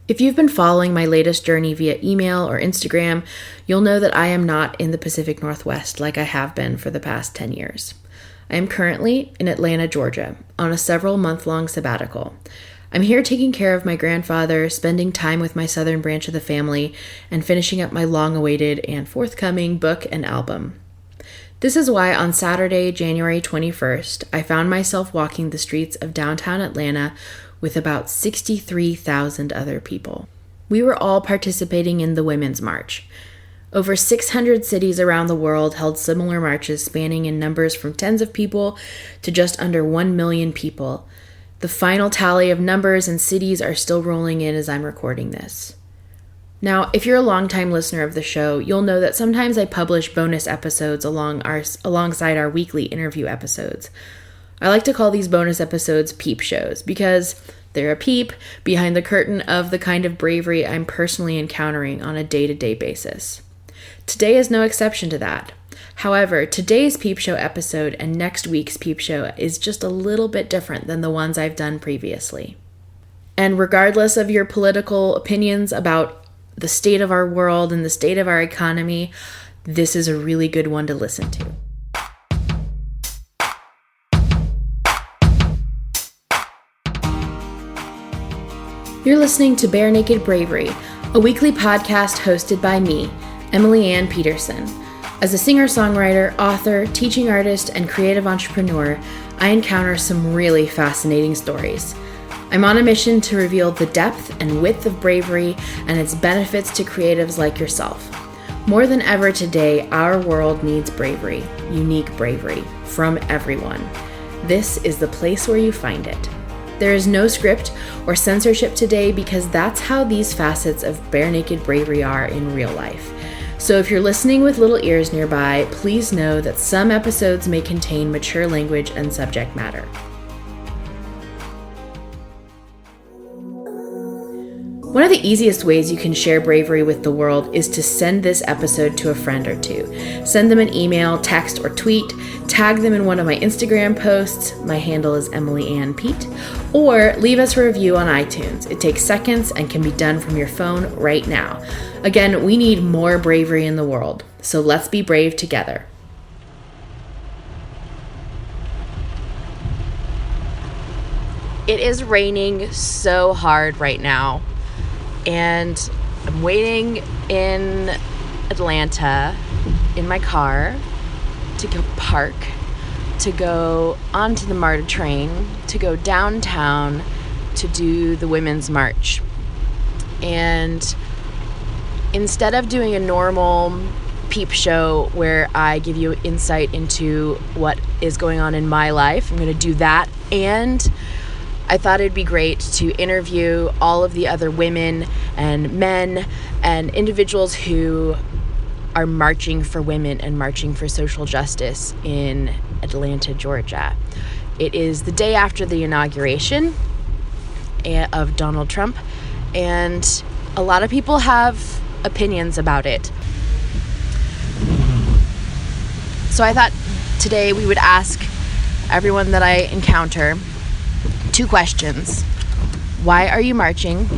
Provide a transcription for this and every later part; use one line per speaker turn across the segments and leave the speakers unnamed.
If you've been following my latest journey via email or Instagram, you'll know that I am not in the Pacific Northwest like I have been for the past 10 years. I am currently in Atlanta, Georgia, on a several-month-long sabbatical. I'm here taking care of my grandfather, spending time with my southern branch of the family, and finishing up my long-awaited and forthcoming book and album. This is why on Saturday, January 21st, I found myself walking the streets of downtown Atlanta with about 63,000 other people. We were all participating in the Women's March. Over 600 cities around the world held similar marches spanning in numbers from tens of people to just under 1 million people. The final tally of numbers and cities are still rolling in as I'm recording this. Now, if you're a longtime listener of the show, you'll know that sometimes I publish bonus episodes alongside our weekly interview episodes. I like to call these bonus episodes Peep Shows because they're a peep behind the curtain of the kind of bravery I'm personally encountering on a day-to-day basis. Today is no exception to that. However, today's Peep Show episode and next week's Peep Show is just a little bit different than the ones I've done previously. And regardless of your political opinions about the state of our world and the state of our economy, this is a really good one to listen to. You're listening to Bare Naked Bravery, a weekly podcast hosted by me, Emily Ann Peterson. As a singer-songwriter, author, teaching artist, and creative entrepreneur, I encounter some really fascinating stories. I'm on a mission to reveal the depth and width of bravery and its benefits to creatives like yourself. More than ever today, our world needs bravery, unique bravery, from everyone. This is the place where you find it. There is no script or censorship today because that's how these facets of bare naked bravery are in real life. So if you're listening with little ears nearby, please know that some episodes may contain mature language and subject matter. One of the easiest ways you can share bravery with the world is to send this episode to a friend or two. Send them an email, text, or tweet. Tag them in one of my Instagram posts. My handle is Emily Ann Pete. Or leave us a review on iTunes. It takes seconds and can be done from your phone right now. Again, we need more bravery in the world. So let's be brave together. It is raining so hard right now. And I'm waiting in Atlanta in my car to go park, to go onto the MARTA train, to go downtown to do the Women's March. And instead of doing a normal Peep Show where I give you insight into what is going on in my life, I'm going to do that, and I thought it'd be great to interview all of the other women and men and individuals who are marching for women and marching for social justice in Atlanta, Georgia. It is the day after the inauguration of Donald Trump, and a lot of people have opinions about it. So I thought today we would ask everyone that I encounter 2 questions. Why are you marching?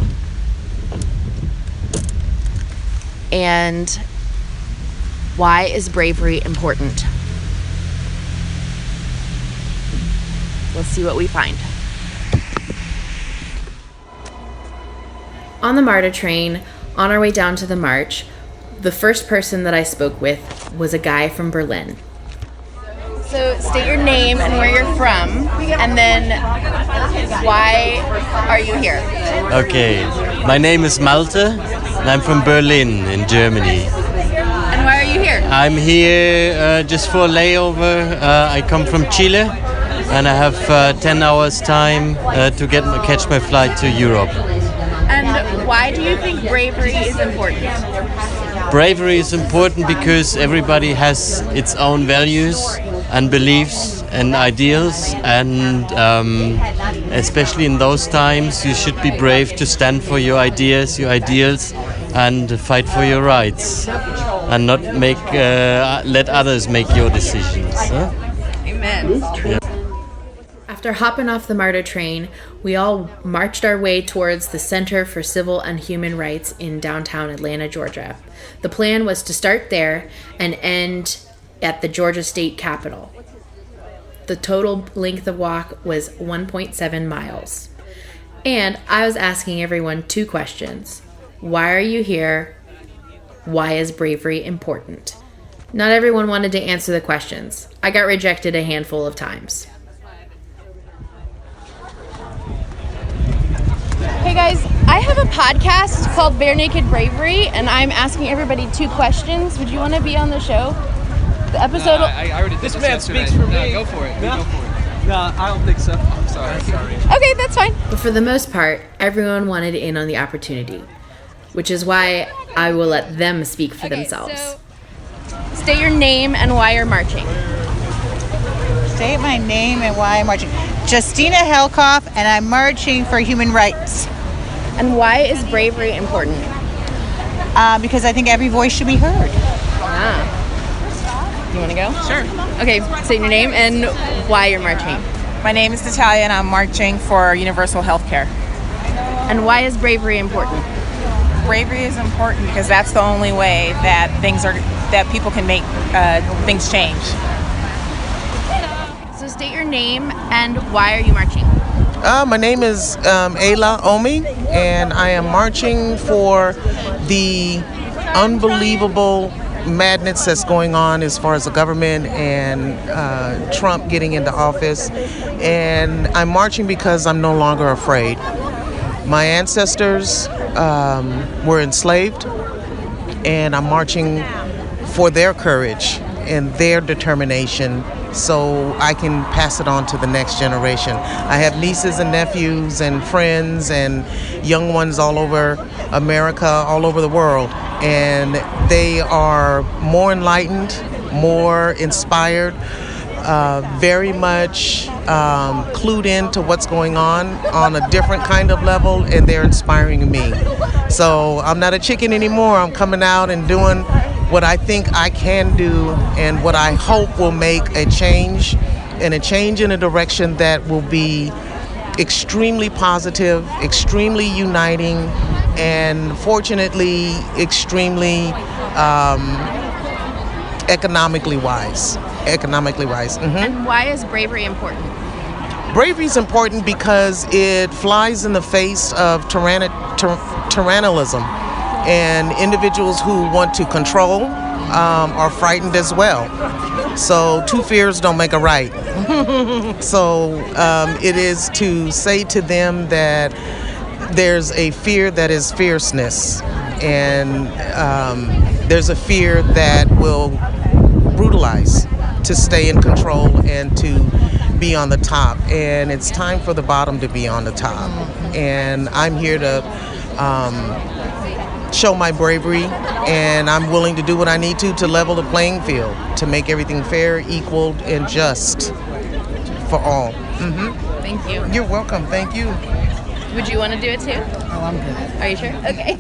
And why is bravery important? Let's see what we find. On the MARTA train, on our way down to the march, the first person that I spoke with was a guy from Berlin. So state your name and where you're from, and then why are you here?
Okay, my name is Malte, and I'm from Berlin in Germany.
And why are you here?
I'm here just for a layover. I come from Chile, and I have 10 hours time to catch my flight to Europe.
And why do you think bravery is important?
Bravery is important because everybody has its own values and beliefs and ideals, and especially in those times you should be brave to stand for your ideas, your ideals, and fight for your rights, and not let others make your decisions. Huh?
Amen.
Yeah.
After hopping off the MARTA train, We all marched our way towards the Center for Civil and Human Rights in downtown Atlanta, Georgia. The plan was to start there and end at the Georgia State Capitol. The total length of walk was 1.7 miles. And I was asking everyone 2 questions. Why are you here? Why is bravery important? Not everyone wanted to answer the questions. I got rejected a handful of times.
Hey guys, I have a podcast called Bare Naked Bravery, and I'm asking everybody 2 questions. Would you want to be on the show? The episode.
I already did
This man speaks for me.
Go for it.
No.
Go for it.
No, I don't think so.
I'm sorry.
Okay, that's fine.
But for the most part, everyone wanted in on the opportunity, which is why I will let them speak for themselves.
So state your name and why you're marching.
State my name and why I'm marching. Justina Helkoff, and I'm marching for human rights.
And why is bravery important?
Because I think every voice should be heard.
You want to go? Sure. Okay, state your name and why you're marching.
My name is Natalia, and I'm marching for universal health care.
And why is bravery important?
Bravery is important because that's the only way that people can make things change.
So state your name and why are you marching?
My name is Ayla Omi, and I am marching for the unbelievable madness that's going on as far as the government and Trump getting into office. And I'm marching because I'm no longer afraid. My ancestors were enslaved, and I'm marching for their courage and their determination so I can pass it on to the next generation. I have nieces and nephews and friends and young ones all over America, all over the world, and they are more enlightened, more inspired, very much clued into what's going on a different kind of level, and they're inspiring me. So I'm not a chicken anymore. I'm coming out and doing what I think I can do and what I hope will make a change in a direction that will be extremely positive, extremely uniting, and fortunately extremely economically wise.
And why is bravery important?
Bravery is important because it flies in the face of tyrannism, and individuals who want to control are frightened as well. So 2 fears don't make a right. So it is to say to them that there's a fear that is fierceness, and there's a fear that will brutalize to stay in control and to be on the top, and it's time for the bottom to be on the top. And I'm here to show my bravery, and I'm willing to do what I need to level the playing field, to make everything fair, equal, and just for all.
Thank you.
You're welcome. Thank you.
Would you want to do it too?
Oh, I'm good.
Are you sure? Okay.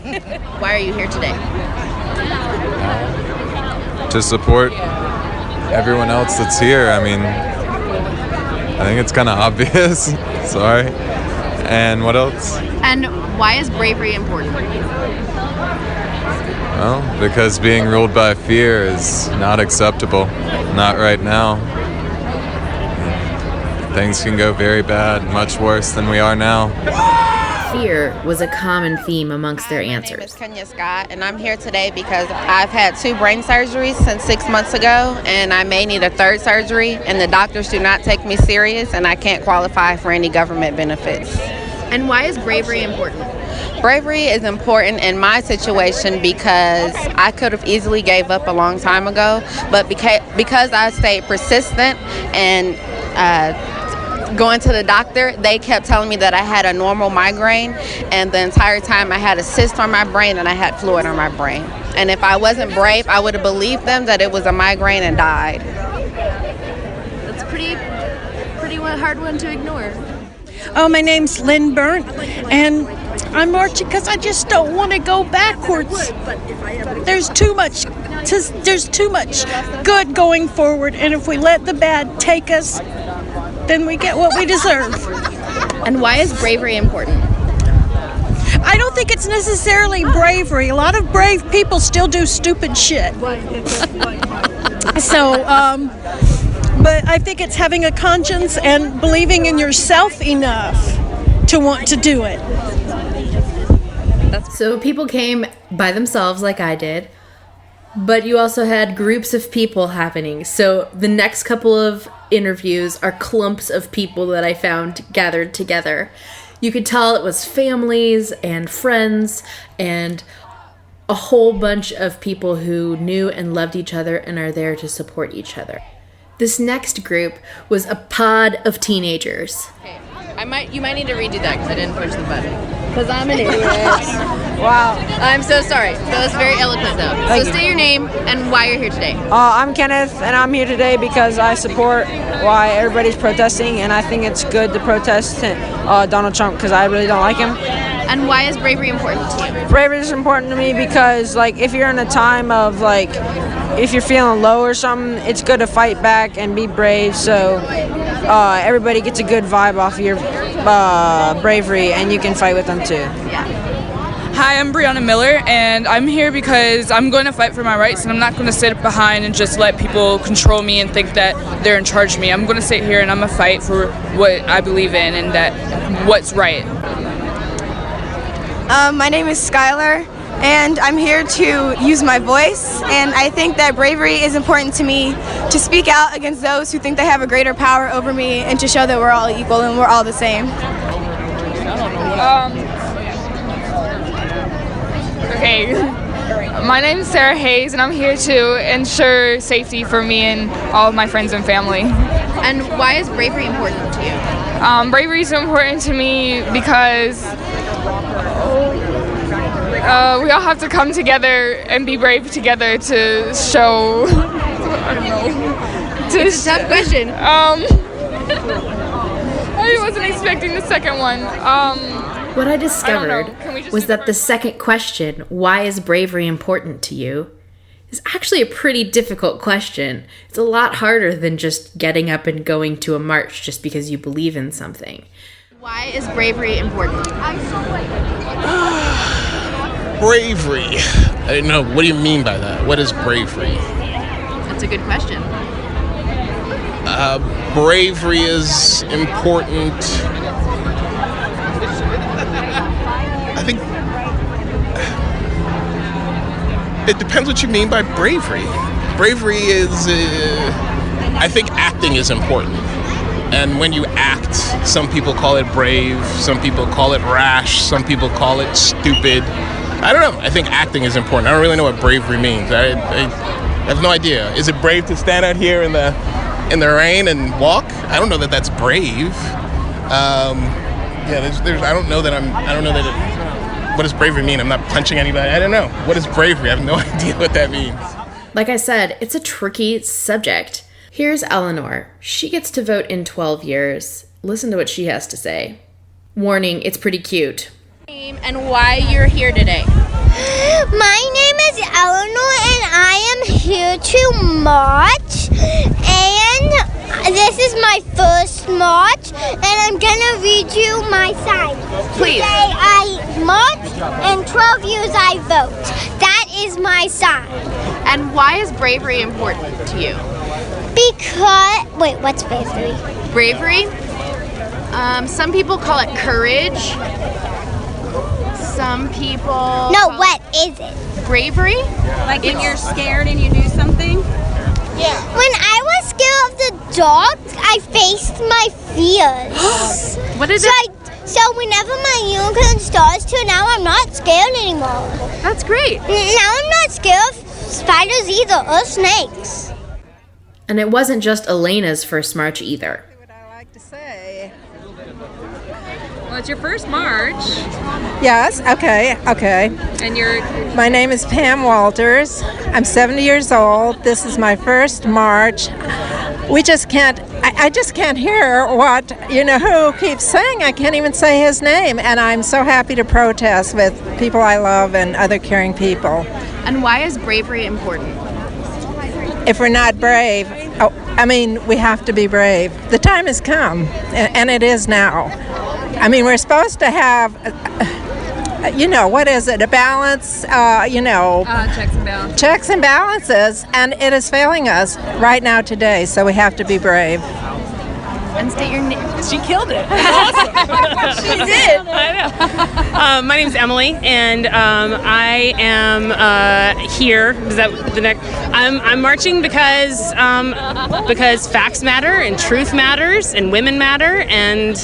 Why are you here today?
To support everyone else that's here. I mean, I think it's kind of obvious. Sorry. And what else?
And why is bravery important?
Well, because being ruled by fear is not acceptable. Not right now. Things can go very bad, much worse than we are now.
Fear was a common theme amongst their answers.
My name is Kenya Scott, and I'm here today because I've had 2 brain surgeries since 6 months ago, and I may need a 3rd surgery, and the doctors do not take me serious, and I can't qualify for any government benefits.
And why is bravery important?
Bravery is important in my situation because I could have easily gave up a long time ago, but because I stayed persistent and going to the doctor, they kept telling me that I had a normal migraine, and the entire time I had a cyst on my brain and I had fluid on my brain. And if I wasn't brave, I would have believed them that it was a migraine and died.
That's pretty hard one to ignore.
Oh, my name's Lynn Burnt, and I'm marching because I just don't want to go backwards. There's too much good going forward, and if we let the bad take us, then we get what we deserve.
And why is bravery important?
I don't think it's necessarily bravery. A lot of brave people still do stupid shit. So, but I think it's having a conscience and believing in yourself enough to want to do it.
So people came by themselves like I did, but you also had groups of people happening. So the next couple of interviews are clumps of people that I found gathered together. You could tell it was families and friends and a whole bunch of people who knew and loved each other and are there to support each other. This next group was a pod of teenagers.
Okay. You might need to redo that because I didn't push the button. Because I'm an idiot.
Wow.
I'm so sorry. That was very eloquent, though.
Thank
So
you.
say your name and why you're here today.
I'm Kenneth, and I'm here today because I support why everybody's protesting, and I think it's good to protest Donald Trump because I really don't like him.
And why is bravery important to you?
Bravery is important to me because, like, if you're in a time of, like, if you're feeling low or something, it's good to fight back and be brave, so everybody gets a good vibe off of your bravery, and you can fight with them too.
Hi, I'm Brianna Miller, and I'm here because I'm going to fight for my rights, and I'm not going to sit behind and just let people control me and think that they're in charge of me. I'm going to sit here and I'm going to fight for what I believe in and that what's right.
My name is Skylar, and I'm here to use my voice, and I think that bravery is important to me to speak out against those who think they have a greater power over me and to show that we're all equal and we're all the same.
Okay, my name is Sarah Hayes, and I'm here to ensure safety for me and all of my friends and family.
And why is bravery important to you?
Bravery is important to me because we all have to come together and be brave together to show. I don't know.
It's a tough question.
I wasn't expecting the second one.
What I discovered
Can
was that the second question, why is bravery important to you, is actually a pretty difficult question. It's a lot harder than just getting up and going to a march just because you believe in something.
Why is bravery important?
Bravery. I don't know. What do you mean by that? What is bravery?
That's a good question.
Bravery is important. I think it depends what you mean by bravery. Bravery is, I think acting is important. And when you act, some people call it brave, some people call it rash, some people call it stupid. I don't know. I think acting is important. I don't really know what bravery means. I have no idea. Is it brave to stand out here in the rain and walk? I don't know that that's brave. I don't know that what does bravery mean? I'm not punching anybody. I don't know. What is bravery? I have no idea what that means.
Like I said, it's a tricky subject. Here's Eleanor. She gets to vote in 12 years. Listen to what she has to say. Warning, it's pretty cute.
And why you're here today.
My name is Eleanor, and I am here to march. And this is my first march, and I'm gonna read you my sign.
Please.
Today I march, and 12 years I vote. That is my sign.
And why is bravery important to you?
Because wait, what's bravery?
Bravery? Some people call it courage. Some people.
No, what is it?
Bravery?
Like when you're scared and you do something?
Yeah. When I was scared of the dogs, I faced my fears.
What is it?
So whenever my unicorn starts to, now I'm not scared anymore.
That's great.
Now I'm not scared of spiders either, or snakes.
And it wasn't just Elena's first march either.
Well, it's your first march.
Yes, okay.
And
My name is Pam Walters. I'm 70 years old. This is my first march. We just can't, I just can't hear what, who keeps saying. I can't even say his name. And I'm so happy to protest with people I love and other caring people.
And why is bravery important?
If we're not brave, we have to be brave. The time has come, and it is now. I mean, we're supposed to have, what is it, a balance,
Checks and balances.
checks and balances, and it is failing us right now today, so we have to be brave.
And state your name.
She killed it. Awesome.
She did.
I know. My name's Emily, and I am here. Is that the next? I'm marching because facts matter and truth matters and women matter, and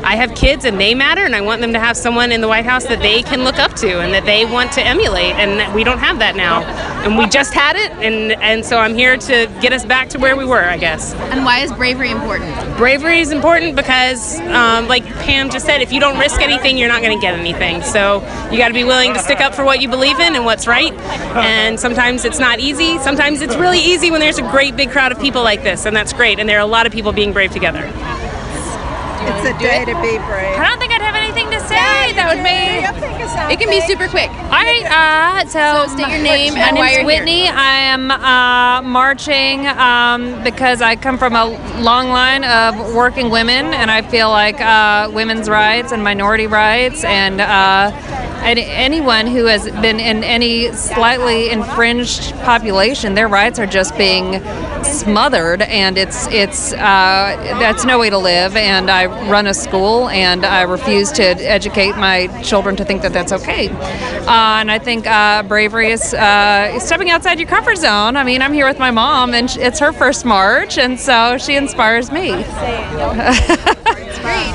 I have kids and they matter, and I want them to have someone in the White House that they can look up to and that they want to emulate, and we don't have that now, and we just had it, and so I'm here to get us back to where we were, I guess.
And why is bravery important?
Bravery is important because, like Pam just said, if you don't risk anything, you're not going to get anything. So you got to be willing to stick up for what you believe in and what's right. And sometimes it's not easy. Sometimes it's really easy when there's a great big crowd of people like this, and that's great. And there are a lot of people being brave together.
It's a day to be brave.
I don't think I'd have anything to say. That would be.
It can be super quick.
All right.
So state your name and why you're
Whitney.
here.
I am marching because I come from a long line of working women, and I feel like women's rights and minority rights and anyone who has been in any slightly infringed population, their rights are just being smothered, and it's that's no way to live. And I run a school, and I refuse to educate my children to think that that's okay. And I think bravery is stepping outside your comfort zone. I mean, I'm here with my mom, and it's her first march, and so she inspires me.
It's great.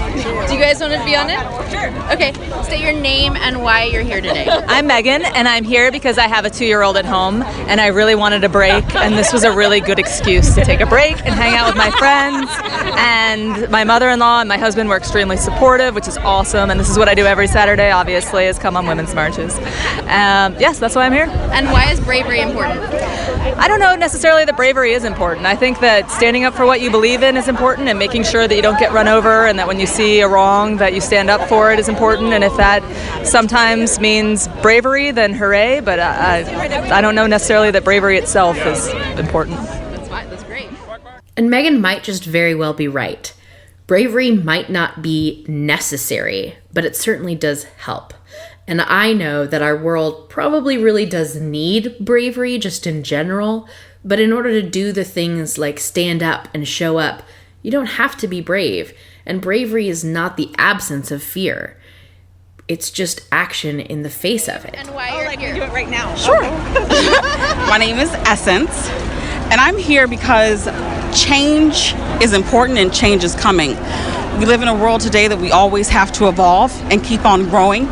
Do you guys want to be on it? Sure. Okay. State your name and why you're here today.
I'm Megan, and I'm here because I have a 2-year-old at home, and I really wanted a break, and this was a really good excuse to take a break and hang out with my friends. And my mother-in-law and my husband were extremely supportive, which is awesome, and this is what I do every Saturday, obviously, is come on women's marches. Yes, that's why I'm here.
And why is bravery important?
I don't know necessarily that bravery is important. I think that standing up for what you believe in is important, and making sure that you don't get run over, and that when you see a wrong that you stand up for it is important. And if that sometimes means bravery, then hooray, but I don't know necessarily that bravery itself is important.
That's fine. That's great.
And Megan might just very well be right. Bravery might not be necessary, but it certainly does help. And I know that our world probably really does need bravery just in general, but in order to do the things like stand up and show up, you don't have to be brave. And bravery is not the absence of fear. It's just action in the face of it.
And why you're here.
Do it right now.
Sure.
My name is Essence, and I'm here because change is important and change is coming. We live in a world today that we always have to evolve and keep on growing.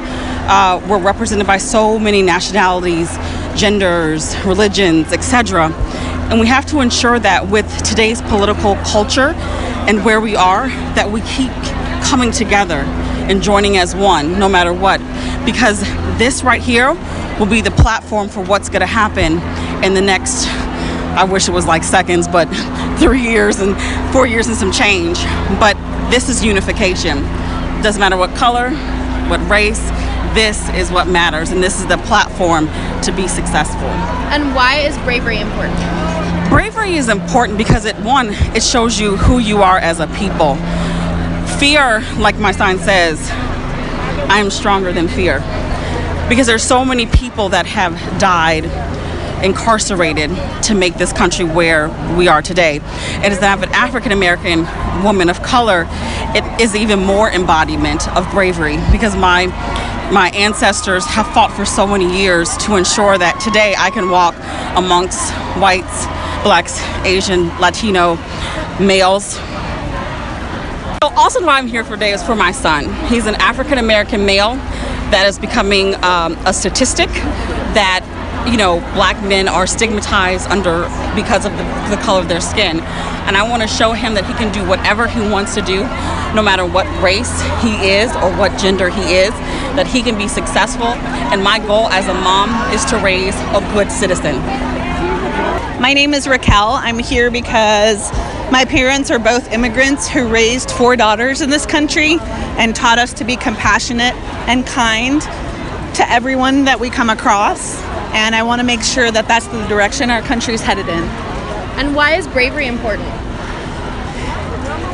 We're represented by so many nationalities, genders, religions, etc. And we have to ensure that with today's political culture and where we are, that we keep coming together and joining as one, no matter what. Because this right here will be the platform for what's going to happen in the next, I wish it was like seconds, but 3 years and 4 years and some change. But this is unification. Doesn't matter what color, what race, this is what matters, and this is the platform to be successful.
And why is bravery important?
Bravery is important because it shows you who you are as a people. Fear, like my sign says, I am stronger than fear. Because there's so many people that have died, incarcerated, to make this country where we are today. And as an African American woman of color, it is even more embodiment of bravery, because my ancestors have fought for so many years to ensure that today I can walk amongst whites, blacks, Asian, Latino males. So also why I'm here for today is for my son. He's an African American male that is becoming a statistic that, you know, black men are stigmatized under because of the color of their skin. And I want to show him that he can do whatever he wants to do, no matter what race he is or what gender he is, that he can be successful. And my goal as a mom is to raise a good citizen.
My name is Raquel. I'm here because my parents are both immigrants who raised 4 daughters in this country and taught us to be compassionate and kind to everyone that we come across. And I want to make sure that that's the direction our country is headed in.
And why is bravery important?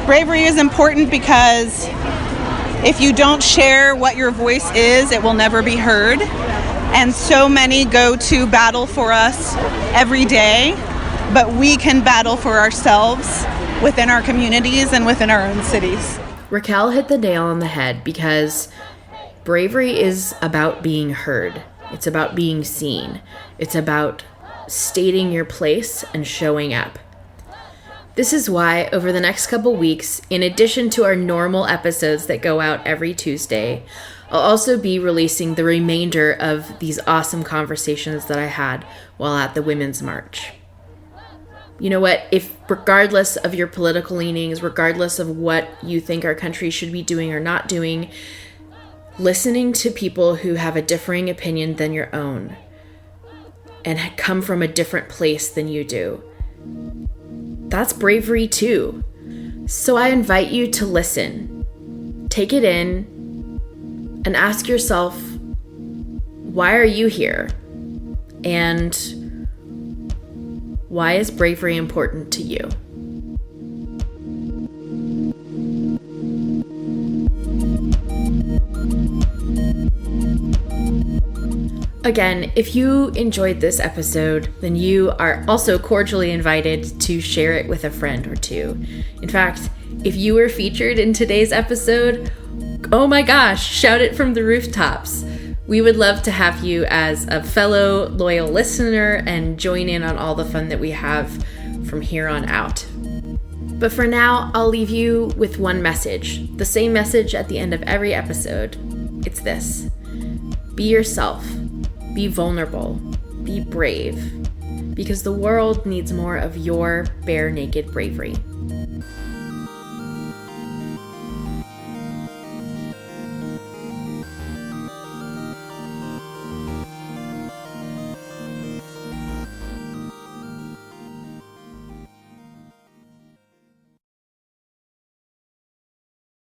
Bravery is important because If you don't share what your voice is, it will never be heard. And so many go to battle for us every day, but we can battle for ourselves within our communities and within our own cities.
Raquel hit the nail on the head because bravery is about being heard. It's about being seen. It's about stating your place and showing up. This is why over the next couple weeks, in addition to our normal episodes that go out every Tuesday, I'll also be releasing the remainder of these awesome conversations that I had while at the Women's March. You know what? If regardless of your political leanings, regardless of what you think our country should be doing or not doing, listening to people who have a differing opinion than your own and come from a different place than you do, that's bravery too. So I invite you to listen, take it in, and ask yourself, why are you here? And why is bravery important to you? Again, if you enjoyed this episode, then you are also cordially invited to share it with a friend or two. In fact, if you were featured in today's episode, oh my gosh, shout it from the rooftops. We would love to have you as a fellow loyal listener and join in on all the fun that we have from here on out. But for now, I'll leave you with one message, the same message at the end of every episode. It's this: be yourself. Be vulnerable, be brave, because the world needs more of your bare naked bravery.